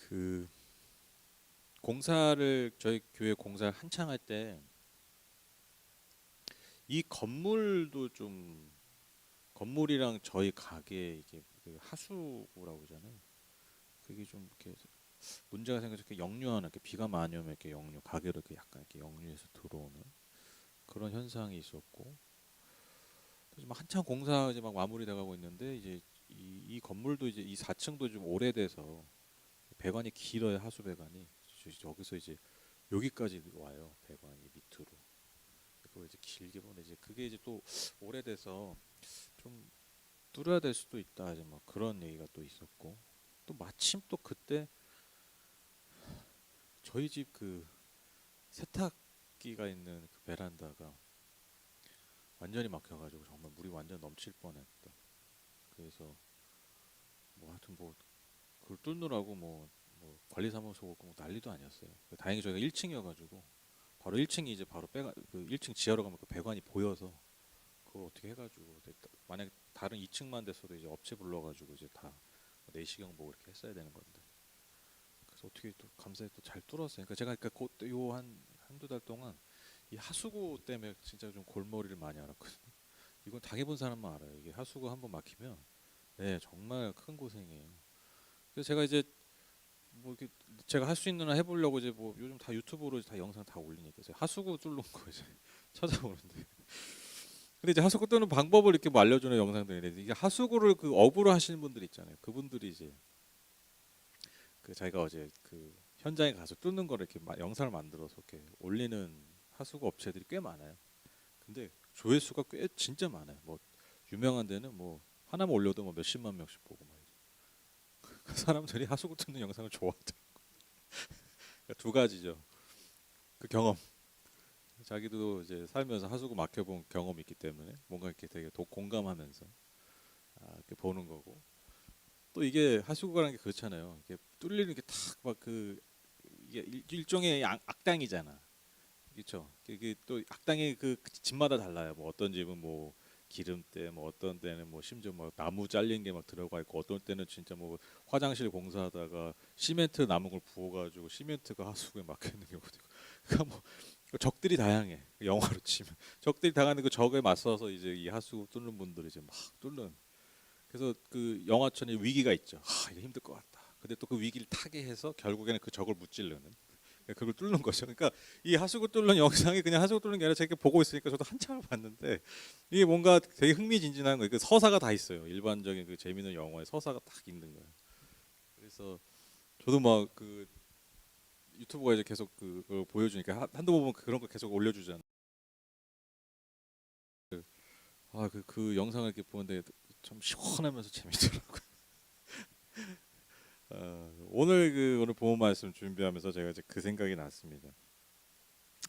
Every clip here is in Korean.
그 공사를 저희 교회 공사를 한창 할 때 이 건물도 좀 건물이랑 저희 가게 이게 그 하수구라고 그러잖아요. 그게 좀 이렇게 문제가 생겨서 이렇게 역류하는 이렇게 비가 많이 오면 이렇게 역류 가게로 이렇게 약간 이렇게 역류해서 들어오는 그런 현상이 있었고 그래서 막 한창 공사 이제 막 마무리돼 가고 있는데 이제 이 건물도 이제 이 4층도 좀 오래돼서 배관이 길어요. 하수 배관이 여기서 이제 여기까지 와요. 배관이 밑으로. 그걸 이제 길게 보내 이제 그게 이제 또 오래돼서 좀 뚫어야 될 수도 있다. 이제 뭐 그런 얘기가 또 있었고 또 마침 또 그때 저희 집 그 세탁기가 있는 그 베란다가 완전히 막혀가지고 정말 물이 완전 넘칠 뻔했다. 그래서 뭐 하여튼 뭐 그걸 뚫느라고 뭐 관리사무소 오고 뭐 난리도 아니었어요. 다행히 저희가 1층이어가지고 바로 1층이 이제 바로 빼가 그 1층 지하로 가면 그 배관이 보여서 그걸 어떻게 해가지고 만약 다른 2층만 됐어도 이제 업체 불러가지고 이제 다 내시경 보고 이렇게 했어야 되는 건데 그래서 어떻게 또 감사히 또 잘 뚫었어요. 그러니까 제가 그러니까 그때 요한 한두 달 동안 이 하수구 때문에 진짜 좀 골머리를 많이 앓았거든요. 이건 당해본 사람만 알아요. 이게 하수구 한번 막히면 네 정말 큰 고생이에요. 그래서 제가 이제 뭐 이렇게 제가 할 수 있는 한 해보려고 이제 뭐 요즘 다 유튜브로 다 영상 다 올리니까 이제 하수구 뚫는 거 이제 찾아보는데 근데 이제 하수구 뜨는 방법을 이렇게 뭐 알려주는 영상들이 있는데 이게 하수구를 그 업으로 하시는 분들 있잖아요. 그분들이 이제 그 자기가 어제 그 현장에 가서 뚫는 거를 이렇게 영상을 만들어서 이렇게 올리는 하수구 업체들이 꽤 많아요. 근데 조회수가 꽤 진짜 많아요. 뭐 유명한 데는 뭐 하나만 올려도 뭐 몇십만 명씩 보고 막 이래. 그 사람들이 하수구 뚫는 영상을 좋아하더라고. 그러니까 두 가지죠. 그 경험. 자기도 이제 살면서 하수구 막혀본 경험이 있기 때문에 뭔가 이렇게 되게 공감하면서 이렇게 보는 거고 또 이게 하수구라는 게 그렇잖아요. 이게 뚫리는 게 탁 막 그 이게 일종의 악당이잖아. 그렇죠. 이게 또 악당이 그 집마다 달라요. 뭐 어떤 집은 뭐 기름때, 뭐 어떤 때는 뭐 심지어 뭐 나무 잘린 게 막 들어가 있고 어떤 때는 진짜 뭐 화장실 공사하다가 시멘트 남은 걸 부어가지고 시멘트가 하수구에 막혀 있는 경우도 있고. 그러니까 뭐 적들이 다양해. 영화로 치면 적들이 당하는 그 적에 맞서서 이제 이 하수구 뚫는 분들이 이제 막 뚫는. 그래서 그 영화처럼 위기가 있죠. 이거 힘들 것 같다. 근데 또 그 위기를 타게 해서 결국에는 그 적을 무찌르는. 그걸 뚫는 거죠. 그러니까 이 하수구 뚫는 영상이 그냥 하수구 뚫는 게 아니라 제가 보고 있으니까 저도 한참을 봤는데 이게 뭔가 되게 흥미진진한 거예요. 그 서사가 다 있어요. 일반적인 그 재미있는 영화에 서사가 딱 있는 거예요. 그래서 저도 막 그 유튜브가 이제 계속 그걸 보여주니까 한두 번 보면 그런 거 계속 올려주잖아요. 그 영상을 이렇게 보는데 참 시원하면서 재밌더라고요. 오늘 오늘 본문 말씀 준비하면서 제가 이제 그 생각이 났습니다.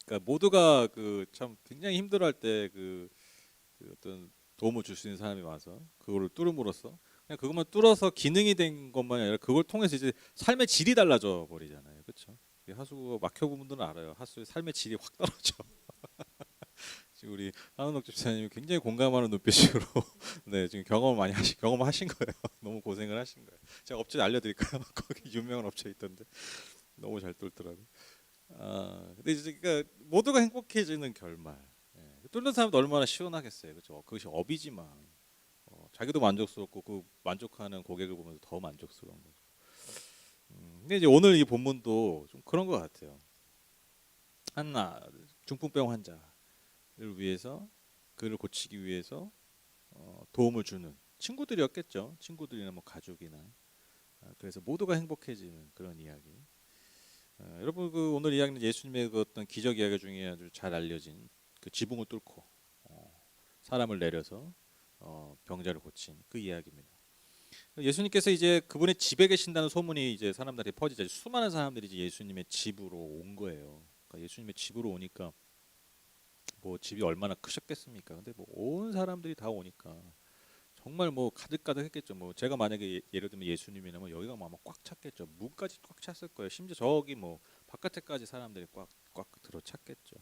그러니까 모두가 그 참 굉장히 힘들어할 때 그 어떤 도움을 줄 수 있는 사람이 와서 그거를 뚫음으로써 그냥 그것만 뚫어서 기능이 된 것만이 아니라 그걸 통해서 이제 삶의 질이 달라져 버리잖아요. 그렇죠? 하수구 막혀본 분들은 알아요. 하수의 삶의 질이 확 떨어져. 지금 우리 한은옥 집사님이 굉장히 공감하는 눈빛으로 네 지금 경험하신 거예요. 너무 고생을 하신 거예요. 제가 업체 알려드릴까요? 거기 유명한 업체 있던데 너무 잘 뚫더라고요. 근데 이제 그러니까 모두가 행복해지는 결말. 뚫는 사람도 얼마나 시원하겠어요, 그렇죠? 그것이 업이지만 자기도 만족스럽고 그 만족하는 고객을 보면서 더 만족스러운 거죠. 근데 이제 오늘 이 본문도 좀 그런 것 같아요. 하나 중풍병 환자를 위해서 그를 고치기 위해서 도움을 주는 친구들이었겠죠. 친구들이나 뭐 가족이나 그래서 모두가 행복해지는 그런 이야기. 여러분 그 오늘 이야기는 예수님의 그 어떤 기적 이야기 중에 아주 잘 알려진 그 지붕을 뚫고 사람을 내려서 병자를 고친 그 이야기입니다. 예수님께서 이제 그분의 집에 계신다는 소문이 이제 사람들이 퍼지자 수많은 사람들이 이제 예수님의 집으로 온 거예요. 그러니까 예수님의 집으로 오니까 뭐 집이 얼마나 크셨겠습니까? 근데 뭐 온 사람들이 다 오니까 정말 뭐 가득가득했겠죠. 뭐 제가 만약에 예를 들면 예수님이라면 여기가 뭐 아마 꽉 찼겠죠. 문까지 꽉 찼을 거예요. 심지어 저기 뭐 바깥에까지 사람들이 꽉 들어 찼겠죠.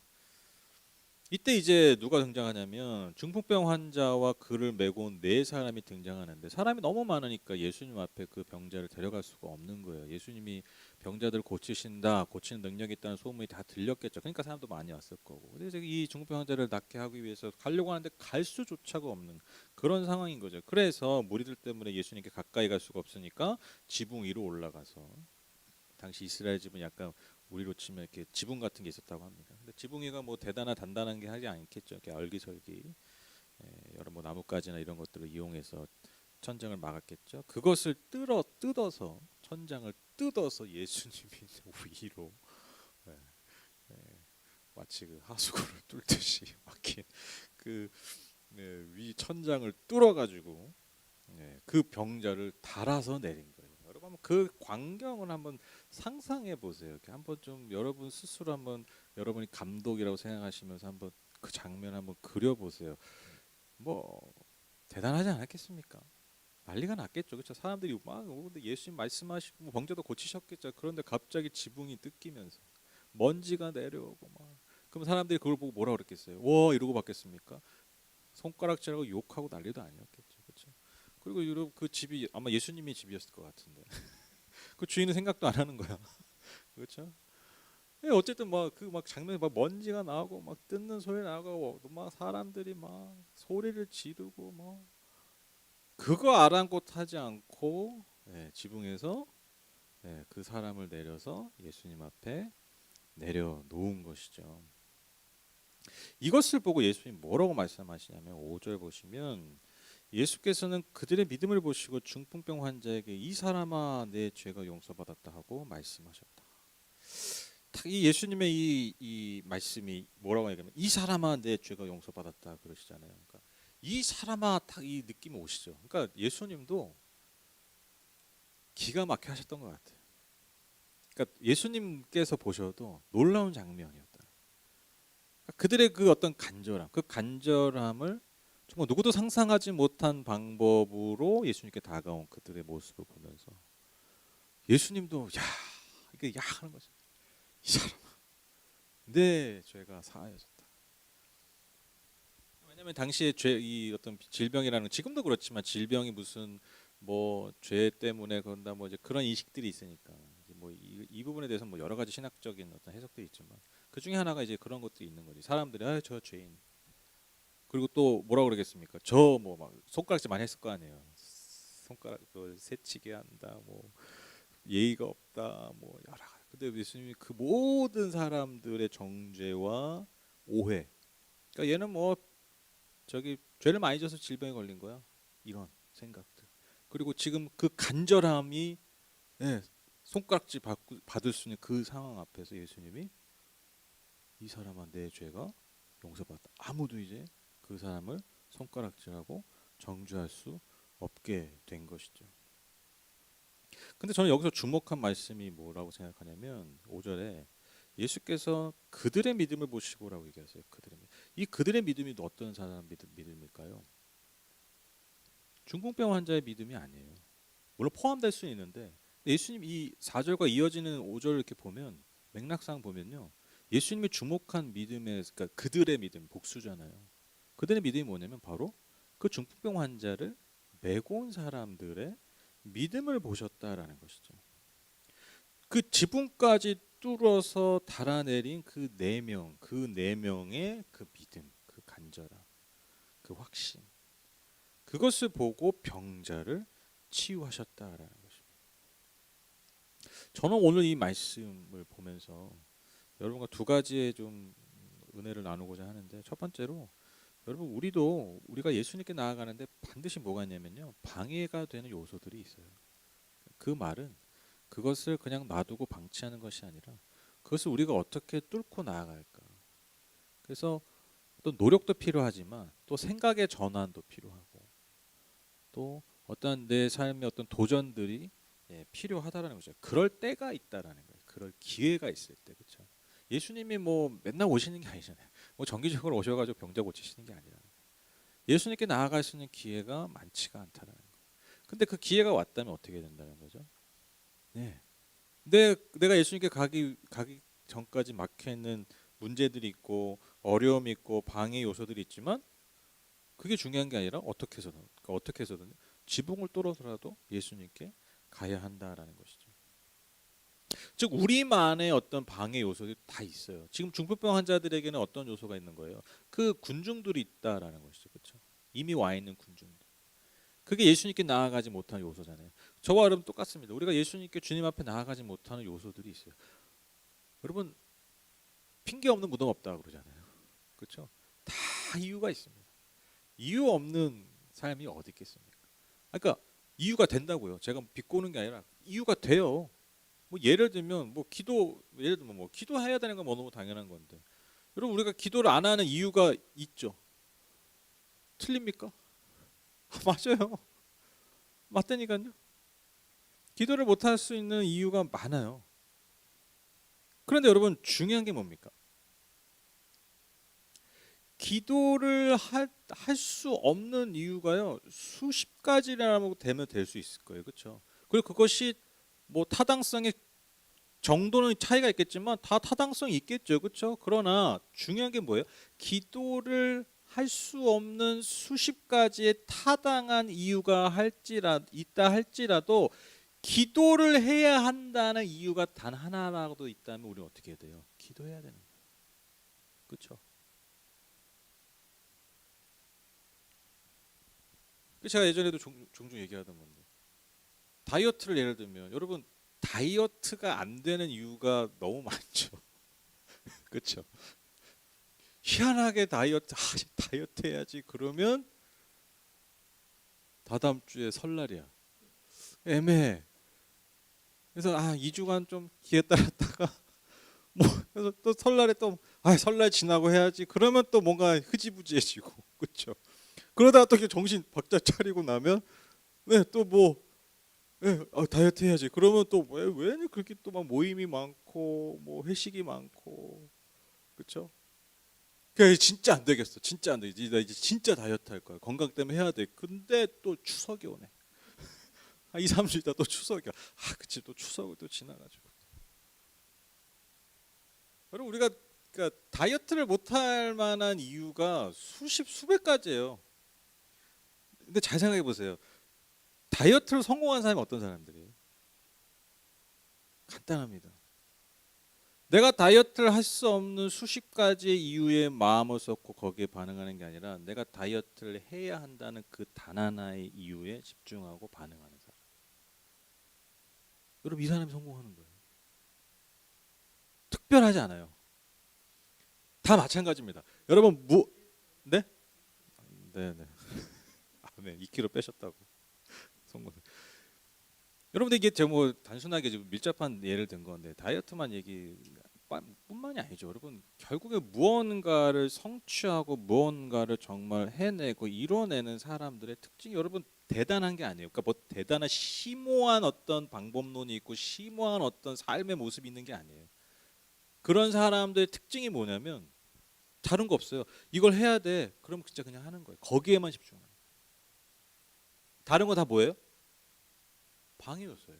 이때 이제 누가 등장하냐면 중풍병 환자와 그를 메고 온 네 사람이 등장하는데 사람이 너무 많으니까 예수님 앞에 그 병자를 데려갈 수가 없는 거예요. 예수님이 병자들을 고치신다, 고치는 능력이 있다는 소문이 다 들렸겠죠. 그러니까 사람도 많이 왔을 거고. 근데 이 중풍병 환자를 낫게 하기 위해서 가려고 하는데 갈 수조차가 없는 그런 상황인 거죠. 그래서 무리들 때문에 예수님께 가까이 갈 수가 없으니까 지붕 위로 올라가서 당시 이스라엘 집은 약간 우리로 치면 이렇게 지붕 같은 게 있었다고 합니다. 근데 지붕 위가 뭐 대단한 단단한 게 하지 않겠죠. 이렇게 얼기설기 여러 뭐 나뭇가지나 이런 것들을 이용해서 천장을 막았겠죠. 그것을 뜯어서 천장을 뜯어서 예수님이 위로 예, 예, 마치 그 하수구를 뚫듯이 막힌 그 위 천장을 뚫어가지고 그 병자를 달아서 내린 거예요. 여러분 한번 그 광경을 한번 상상해 보세요. 이렇게 한번 좀 여러분 스스로 한번 여러분이 감독이라고 생각하시면서 한번 그 장면 한번 그려 보세요. 뭐 대단하지 않았겠습니까? 난리가 났겠죠. 그렇죠? 사람들이 막 근데 예수님 말씀하시고 뭐 병자도 고치셨겠죠. 그런데 갑자기 지붕이 뜯기면서 먼지가 내려오고 막 그럼 사람들이 그걸 보고 뭐라 그랬겠어요? 와 이러고 받겠습니까? 손가락질하고 욕하고 난리도 아니었겠죠. 그렇죠? 그리고 여러분 그 집이 아마 예수님의 집이었을 것 같은데 그 주인은 생각도 안 하는 거야. 그렇죠? 어쨌든 막 그 막 장면에 막 먼지가 나고 막 뜯는 소리 나고 막 사람들이 막 소리를 지르고 뭐 그거 아랑곳하지 않고 지붕에서 그 사람을 내려서 예수님 앞에 내려놓은 것이죠. 이것을 보고 예수님 뭐라고 말씀하시냐면 5절 보시면 예수께서는 그들의 믿음을 보시고 중풍병 환자에게 이 사람아 내 죄가 용서받았다 하고 말씀하셨다. 이 예수님의 이 말씀이 뭐라고 얘기하면 이 사람아 내 죄가 용서받았다 그러시잖아요. 그러니까 이 사람아 딱 이 느낌이 오시죠. 그러니까 예수님도 기가 막혀 하셨던 것 같아요. 그러니까 예수님께서 보셔도 놀라운 장면이었다. 그러니까 그들의 그 어떤 간절함, 그 간절함을 정말 누구도 상상하지 못한 방법으로 예수님께 다가온 그들의 모습을 보면서 예수님도 야 이게 야 하는 거죠. 이 사람아 내 죄가 사하여졌다. 왜냐하면 당시에 이 어떤 질병이라는 지금도 그렇지만 질병이 무슨 뭐 죄 때문에 그런다 뭐 이제 그런 인식들이 있으니까 이제 뭐 이 부분에 대해서 뭐 여러 가지 신학적인 어떤 해석들이 있지만 그 중에 하나가 이제 그런 것들이 있는 거지. 사람들이 저 죄인 그리고 또 뭐라 그러겠습니까? 저 뭐 막 손가락질 많이 했을 거 아니에요. 손가락 그 새치게 한다 뭐 예의가 없다 뭐 여러 가지. 근데 예수님이 그 모든 사람들의 정죄와 오해 그러니까 얘는 뭐 저기 죄를 많이 져서 질병에 걸린 거야. 이런 생각들. 그리고 지금 그 간절함이 손가락질 받을 수 있는 그 상황 앞에서 예수님이 이 사람아 내 죄가 용서받았다. 아무도 이제 그 사람을 손가락질하고 정죄할 수 없게 된 것이죠. 근데 저는 여기서 주목한 말씀이 뭐라고 생각하냐면 5절에 예수께서 그들의 믿음을 보시고라고 얘기하세요. 그들의 믿음이 어떤 사람 믿음일까요? 중풍병 환자의 믿음이 아니에요. 물론 포함될 수 있는데 예수님 이 4절과 이어지는 5절 이렇게 보면 맥락상 보면요. 예수님이 주목한 믿음의 그러니까 그들의 믿음 복수잖아요. 그들의 믿음이 뭐냐면 바로 그 중풍병 환자를 메고 온 사람들의 믿음을 보셨다라는 것이죠. 그 지붕까지 뚫어서 달아내린 그 네 명의 그 믿음, 그 간절함, 그 확신. 그것을 보고 병자를 치유하셨다라는 것입니다. 저는 오늘 이 말씀을 보면서 여러분과 두 가지의 좀 은혜를 나누고자 하는데 첫 번째로 여러분 우리가 예수님께 나아가는데 반드시 뭐가 있냐면요. 방해가 되는 요소들이 있어요. 그 말은 그것을 그냥 놔두고 방치하는 것이 아니라 그것을 우리가 어떻게 뚫고 나아갈까. 그래서 또 노력도 필요하지만 또 생각의 전환도 필요하고 또 어떤 내 삶의 어떤 도전들이 필요하다라는 거죠. 그럴 때가 있다라는 거예요. 그럴 기회가 있을 때 그렇죠. 예수님이 뭐 맨날 오시는 게 아니잖아요. 뭐 정기적으로 오셔가지고 병자 고치시는 게 아니라 예수님께 나아갈 수 있는 기회가 많지가 않다라는 거예요. 근데 그 기회가 왔다면 어떻게 된다는 거죠? 네. 내가 예수님께 가기 전까지 막혀 있는 문제들이 있고 어려움이 있고 방해 요소들이 있지만 그게 중요한 게 아니라 어떻게 해서든 그러니까 어떻게 해서든 지붕을 뚫어서라도 예수님께 가야 한다라는 것이죠. 즉 우리만의 어떤 방해 요소들이 다 있어요. 지금 중풍병 환자들에게는 어떤 요소가 있는 거예요? 그 군중들이 있다라는 것이죠. 그렇죠? 이미 와 있는 군중들. 그게 예수님께 나아가지 못하는 요소잖아요. 저와 여러분 똑같습니다. 우리가 예수님께 주님 앞에 나아가지 못하는 요소들이 있어요. 여러분 핑계 없는 무덤 없다 그러잖아요. 그렇죠? 다 이유가 있습니다. 이유 없는 삶이 어디 있겠습니까? 그러니까 이유가 된다고요. 제가 비꼬는 게 아니라 이유가 돼요. 뭐 예를 들면 뭐 예를 들면 뭐 기도해야 되는 건 뭐 너무 당연한 건데 여러분 우리가 기도를 안 하는 이유가 있죠. 틀립니까? 맞아요. 맞다니까요. 기도를 못 할 수 있는 이유가 많아요. 그런데 여러분 중요한 게 뭡니까? 기도를 할 수 없는 이유가요 수십 가지라고 되면 될 수 있을 거예요. 그렇죠? 그리고 그것이 뭐 타당성의 정도는 차이가 있겠지만 다 타당성이 있겠죠. 그렇죠? 그러나 중요한 게 뭐예요? 기도를 할 수 없는 수십 가지의 타당한 이유가 있다 할지라도 기도를 해야 한다는 이유가 단 하나라도 있다면 우리는 어떻게 해야 돼요? 기도해야 되는 거예요. 그렇죠? 제가 예전에도 종종 얘기하던 건데 다이어트를 예를 들면 여러분 다이어트가 안 되는 이유가 너무 많죠. 그렇죠? 희한하게 다이어트 해야지 그러면 다다음 주에 설날이야. 애매해. 그래서 2주간 좀 기회따랐다가 뭐 그래서 또 설날에 또 설날 지나고 해야지 그러면 또 뭔가 흐지부지해지고 그렇죠? 그러다가 또 이렇게 정신 박자 차리고 나면 또뭐 다이어트 해야지. 그러면 또 왜 그렇게 또 막 모임이 많고 뭐 회식이 많고 그렇죠? 그러니까 진짜 안 되겠어. 진짜 안 돼. 나 이제 진짜 다이어트 할 거야. 건강 때문에 해야 돼. 근데 또 추석이 오네. 2, 3주 있다 또 추석이야. 그치 또 추석을 또 지나가지고. 여러분 우리가 그러니까 다이어트를 못할 만한 이유가 수백 가지예요. 근데 잘 생각해 보세요. 다이어트를 성공한 사람이 어떤 사람들이에요? 간단합니다. 내가 다이어트를 할 수 없는 수십 가지의 이유에 마음을 쏟고 거기에 반응하는 게 아니라 내가 다이어트를 해야 한다는 그 단 하나의 이유에 집중하고 반응하는 사람. 여러분 이 사람이 성공하는 거예요. 특별하지 않아요. 다 마찬가지입니다. 여러분 네? 네, 네. 네, 2kg 빼셨다고. 성공. 여러분들 이게 제가 뭐 단순하게 지금 밀접한 예를 든 건데 다이어트만 얘기 뿐만이 아니죠. 여러분 결국에 무언가를 성취하고 무언가를 정말 해내고 이뤄내는 사람들의 특징이 여러분 대단한 게 아니에요. 그러니까 뭐 대단한 심오한 어떤 방법론이 있고 심오한 어떤 삶의 모습이 있는 게 아니에요. 그런 사람들의 특징이 뭐냐면 다른 거 없어요. 이걸 해야 돼. 그럼 진짜 그냥 하는 거예요. 거기에만 집중하는 거예요. 다른 거 다 뭐예요? 방해 요소예요.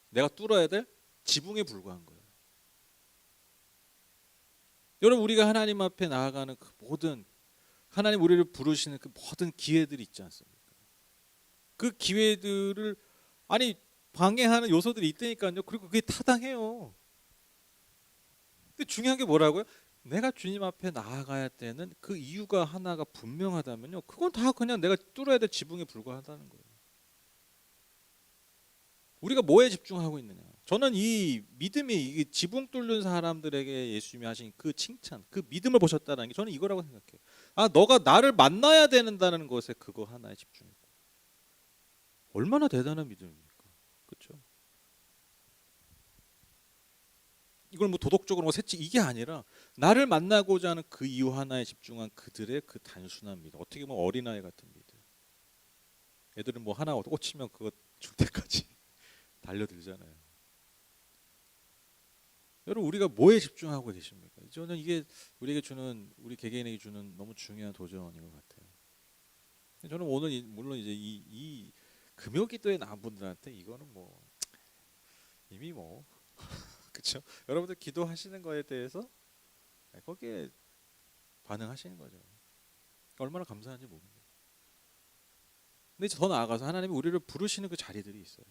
내가 뚫어야 될 지붕에 불과한 거예요. 여러분 우리가 하나님 앞에 나아가는 그 모든 하나님 우리를 부르시는 그 모든 기회들이 있지 않습니까? 그 기회들을 방해하는 요소들이 있다니까요. 그리고 그게 타당해요. 근데 중요한 게 뭐라고요? 내가 주님 앞에 나아가야 되는 그 이유가 하나가 분명하다면요. 그건 다 그냥 내가 뚫어야 될 지붕에 불과하다는 거예요. 우리가 뭐에 집중하고 있느냐? 저는 이 믿음이 이 지붕 뚫는 사람들에게 예수님이 하신 그 칭찬, 그 믿음을 보셨다는 게 저는 이거라고 생각해요. 너가 나를 만나야 된다는 것에 그거 하나에 집중했고 얼마나 대단한 믿음입니까? 그렇죠? 이걸 뭐 도덕적으로 뭐 세치 이게 아니라 나를 만나고자 하는 그 이유 하나에 집중한 그들의 그 단순한 믿음. 어떻게 보면 어린아이 같은 믿음. 애들은 뭐 하나 꽂히면 그거 줄 때까지 달려들잖아요. 여러분 우리가 뭐에 집중하고 계십니까? 저는 이게 우리 개개인에게 주는 너무 중요한 도전인 것 같아요. 저는 오늘 물론 이제 이 금요기도에 나온 분들한테 이거는 뭐 이미 뭐 그렇죠? 여러분들 기도하시는 거에 대해서 거기에 반응하시는 거죠. 얼마나 감사한지 모릅니다. 근데 이제 더 나아가서 하나님이 우리를 부르시는 그 자리들이 있어요.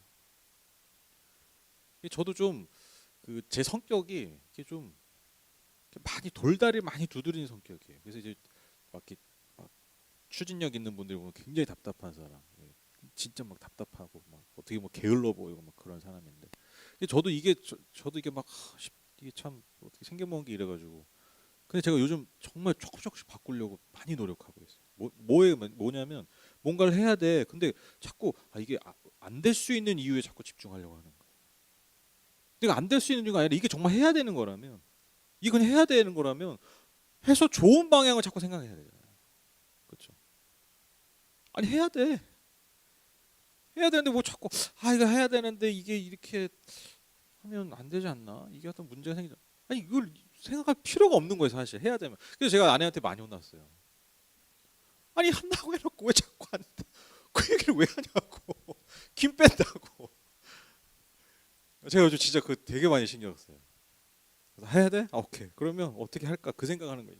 저도 좀 그 제 성격이 이렇게 좀 많이 돌다리를 많이 두드리는 성격이에요. 그래서 이제 막 이렇게 막 추진력 있는 분들 보면 굉장히 답답한 사람, 진짜 막 답답하고 막 어떻게 뭐 게을러 보이고 막 그런 사람인데, 근데 저도 저도 이게 막 이게 참 어떻게 생겨먹은 게 이래가지고, 근데 제가 요즘 정말 조금씩 바꾸려고 많이 노력하고 있어요. 뭐냐면 뭔가를 해야 돼. 근데 자꾸 이게 안 될 수 있는 이유에 자꾸 집중하려고 하는 거예요. 내가 안 될 수 있는 이유가 아니라 이게 정말 해야 되는 거라면, 이건 해야 되는 거라면 해서 좋은 방향을 자꾸 생각해야 되잖아요. 그렇죠? 아니 해야 돼. 해야 되는데 뭐 자꾸 이거 해야 되는데 이게 이렇게 하면 안 되지 않나? 이게 어떤 문제가 생기죠. 아니 이걸 생각할 필요가 없는 거예요, 사실. 해야 되면. 그래서 제가 아내한테 많이 혼났어요. 아니 한다고 해놓고 왜 자꾸 안 돼? 그 얘기를 왜 하냐고. 김 뺀다고. 제가 요즘 진짜 그 되게 많이 신경 써요. 그래서 해야 돼? 오케이. 그러면 어떻게 할까? 그 생각하는 거예요.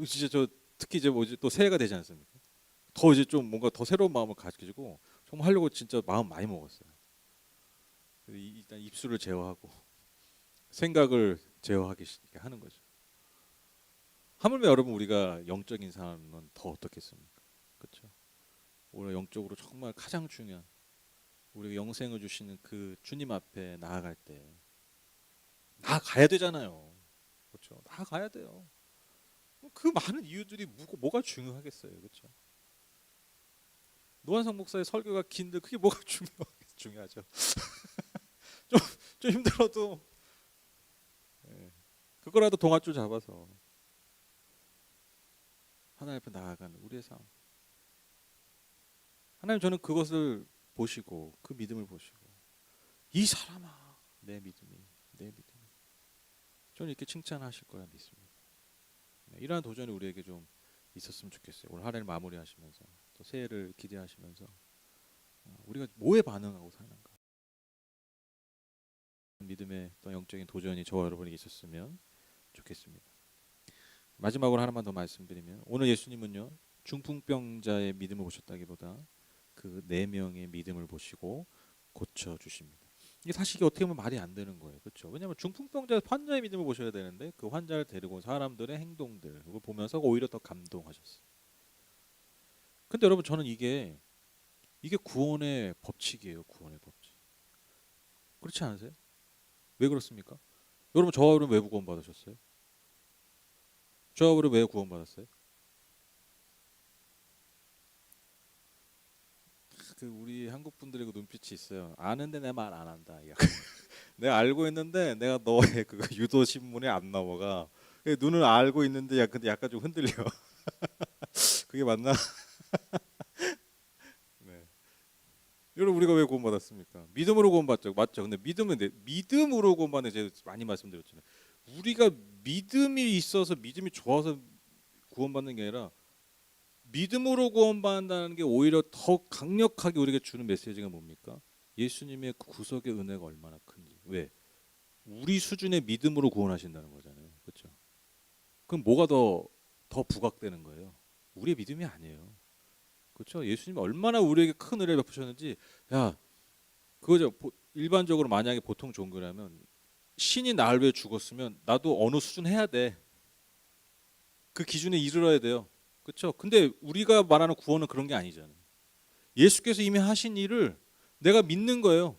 진짜 저 특히 이제 뭐지 또 새해가 되지 않습니까? 더 이제 좀 뭔가 더 새로운 마음을 가지고 정말 하려고 진짜 마음 많이 먹었어요. 일단 입술을 제어하고 생각을 제어하기 하는 거죠. 하물며 여러분 우리가 영적인 사람은 더 어떻겠습니까? 그렇죠? 우리가 영적으로 정말 가장 중요한 우리가 영생을 주시는 그 주님 앞에 나아갈 때 나아가야 되잖아요. 그렇죠? 나아가야 돼요. 그 많은 이유들이 뭐가 중요하겠어요, 그렇죠? 노한성 목사의 설교가 긴데 그게 뭐가 중요하죠. 좀, 좀 힘들어도 그거라도 동아줄 잡아서 하나님 앞에 나아가는 우리의 삶. 하나님 저는 그것을 보시고 그 믿음을 보시고 이 사람아 내 믿음이 저는 이렇게 칭찬하실 거라 믿습니다. 이러한 도전이 우리에게 좀 있었으면 좋겠어요. 오늘 하루를 마무리하시면서 또 새해를 기대하시면서 우리가 뭐에 반응하고 사는가, 믿음의 또 영적인 도전이 저와 여러분에게 있었으면 좋겠습니다. 마지막으로 하나만 더 말씀드리면 오늘 예수님은요 중풍병자의 믿음을 보셨다기보다 그 4명의 믿음을 보시고 고쳐 주십니다. 이게 사실 이게 어떻게 보면 말이 안 되는 거예요, 그렇죠? 왜냐하면 중풍병자 환자의 믿음을 보셔야 되는데 그 환자를 데리고 온 사람들의 행동들 그걸 보면서 오히려 더 감동하셨어요. 근데 여러분 저는 이게 구원의 법칙이에요, 구원의 법칙. 그렇지 않으세요? 왜 그렇습니까? 여러분 저와 여러분 왜 구원 받으셨어요? 저와 여러분 왜 구원 받았어요? 그 우리 한국 분들의 그 눈빛이 있어요. 아는데 내 말 안 한다. 내가 알고 있는데 내가 너의 그 유도 신문에 안 넘어가. 눈을 알고 있는데 근데 약간 좀 흔들려. 그게 맞나? 네. 여러분 우리가 왜 구원 받았습니까? 믿음으로 구원 받죠. 맞죠? 근데 믿음으로 구원 받는 제가 많이 말씀드렸잖아요. 우리가 믿음이 있어서 믿음이 좋아서 구원 받는 게 아니라 믿음으로 구원받는다는 게 오히려 더 강력하게 우리에게 주는 메시지가 뭡니까? 예수님의 구속의 은혜가 얼마나 큰지. 왜? 우리 수준의 믿음으로 구원하신다는 거잖아요. 그렇죠? 그럼 뭐가 더 부각되는 거예요? 우리의 믿음이 아니에요. 그렇죠? 예수님이 얼마나 우리에게 큰 은혜를 베푸셨는지. 야, 그거죠. 일반적으로 만약에 보통 종교라면 신이 나를 위해 죽었으면 나도 어느 수준 해야 돼. 그 기준에 이르러야 돼요. 그렇죠? 근데 우리가 말하는 구원은 그런 게 아니잖아요. 예수께서 이미 하신 일을 내가 믿는 거예요.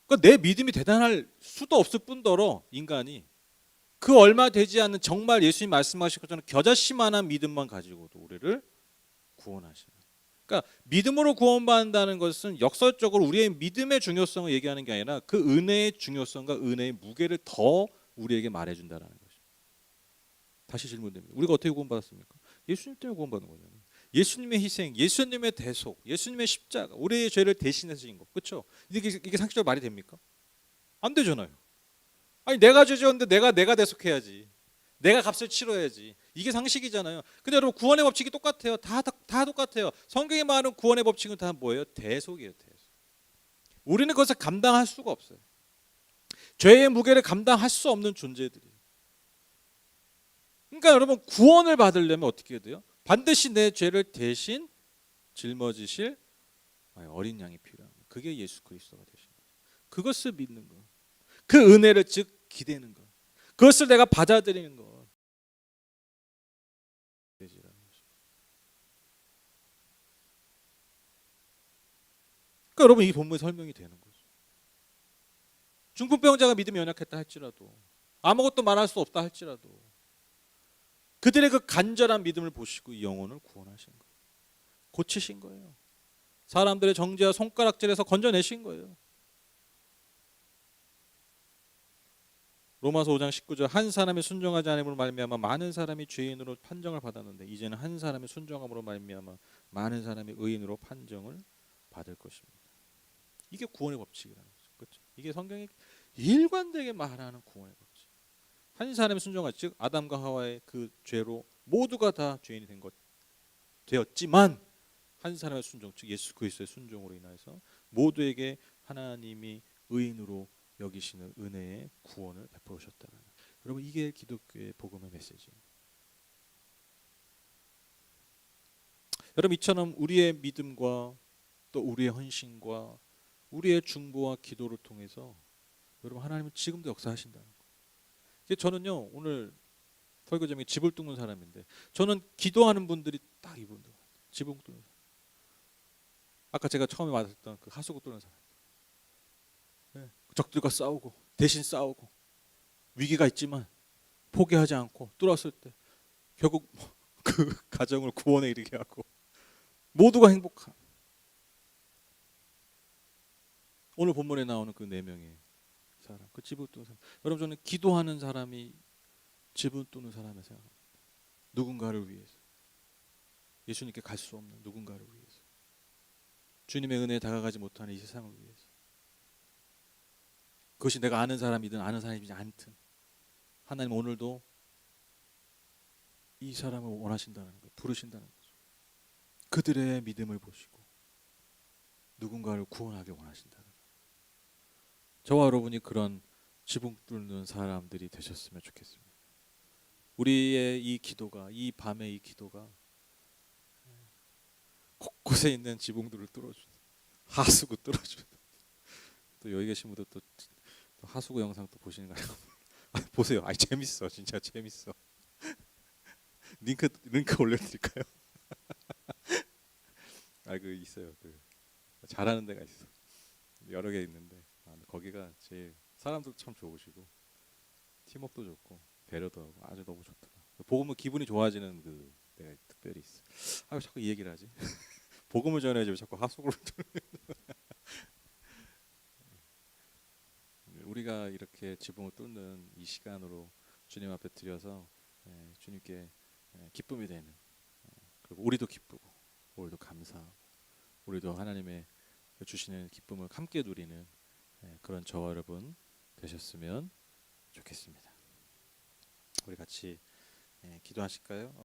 그러니까 내 믿음이 대단할 수도 없을 뿐더러 인간이 그 얼마 되지 않는 정말 예수님 말씀하신 것처럼 겨자씨만한 믿음만 가지고도 우리를 구원하시는. 그러니까 믿음으로 구원받는다는 것은 역설적으로 우리의 믿음의 중요성을 얘기하는 게 아니라 그 은혜의 중요성과 은혜의 무게를 더 우리에게 말해준다는 것입니다. 다시 질문됩니다. 우리가 어떻게 구원받았습니까? 예수님 때문에 구원받은 거잖아요. 예수님의 희생, 예수님의 대속, 예수님의 십자가, 우리의 죄를 대신해서 진 거, 그렇죠? 이게 상식적으로 말이 됩니까? 안 되잖아요. 아니 내가 죄 지었는데 내가 대속해야지. 내가 값을 치러야지. 이게 상식이잖아요. 근데 여러분 구원의 법칙이 똑같아요. 다 똑같아요. 성경에 말하는 구원의 법칙은 다 뭐예요? 대속이에요. 대속. 우리는 그것을 감당할 수가 없어요. 죄의 무게를 감당할 수 없는 존재들이에요. 그러니까 여러분 구원을 받으려면 어떻게 해야 돼요? 반드시 내 죄를 대신 짊어지실 어린 양이 필요한 거예요. 그게 예수 그리스도가 되신 거예요. 그것을 믿는 거, 그 은혜를 즉 기대는 거, 그것을 내가 받아들이는 거. 그러니까 여러분 이 본문에 설명이 되는 거죠. 중풍병자가 믿음이 연약했다 할지라도, 아무것도 말할 수 없다 할지라도 그들의 그 간절한 믿음을 보시고 이 영혼을 구원하신 거예요. 고치신 거예요. 사람들의 정죄와 손가락질에서 건져내신 거예요. 로마서 5장 19절 한 사람이 순종하지 않음으로 말미암아 많은 사람이 죄인으로 판정을 받았는데 이제는 한 사람이 순종함으로 말미암아 많은 사람이 의인으로 판정을 받을 것입니다. 이게 구원의 법칙이라는 거죠. 그렇죠? 이게 성경이 일관되게 말하는 구원의 법칙. 한 사람이 순종할 즉 아담과 하와의 그 죄로 모두가 다 죄인이 된 것 되었지만 한 사람의 순종 즉 예수 그리스도의 순종으로 인해서 모두에게 하나님이 의인으로 여기시는 은혜의 구원을 베풀으셨다는. 여러분 이게 기독교의 복음의 메시지입니다. 여러분 이처럼 우리의 믿음과 또 우리의 헌신과 우리의 중보와 기도를 통해서 여러분 하나님은 지금도 역사하신다는 거예요. 저는요 오늘 설교 제목이 집을 뚫는 사람인데 저는 기도하는 분들이 딱 이분들 집을 뚫는 사람. 아까 제가 처음에 말했던 그 하수구 뚫는 사람. 네. 적들과 싸우고 대신 싸우고 위기가 있지만 포기하지 않고 뚫었을 때 결국 그 가정을 구원에 이르게 하고 모두가 행복한. 오늘 본문에 나오는 그 4명의 사람, 그 집을 뚫는 사람. 여러분 저는 기도하는 사람이 집을 뚫는 사람을 생각합니다. 누군가를 위해서, 예수님께 갈 수 없는 누군가를 위해서, 주님의 은혜에 다가가지 못하는 이 세상을 위해서. 그것이 내가 아는 사람이든 아는 사람이지 않든 하나님 오늘도 이 사람을 원하신다는 거예요. 부르신다는 거죠. 그들의 믿음을 보시고 누군가를 구원하게 원하신다는 거예요. 저와 여러분이 그런 지붕 뚫는 사람들이 되셨으면 좋겠습니다. 우리의 이 기도가, 이 밤의 이 기도가 곳곳에 있는 지붕들을 뚫어주는, 하수구 뚫어주는. 또 여기 계신 분들 또 하수구 영상 또 보시는 거 아니고 보세요. 재밌어, 진짜 재밌어. 링크 올려드릴까요? 그 있어요. 그 잘하는 데가 있어. 여러 개 있는데 거기가 제일 사람들도 참 좋으시고 팀워크도 좋고 배려도 하고 아주 너무 좋더라. 복음은 기분이 좋아지는 그 데가 특별히 있어. 자꾸 이 얘기를 하지. 복음을 전해야지 자꾸 하수구를 우리가 이렇게 지붕을 뚫는 이 시간으로 주님 앞에 드려서 주님께 기쁨이 되는, 그리고 우리도 기쁘고 우리도 감사하고 우리도 하나님의 주시는 기쁨을 함께 누리는 그런 저와 여러분 되셨으면 좋겠습니다. 우리 같이 기도하실까요?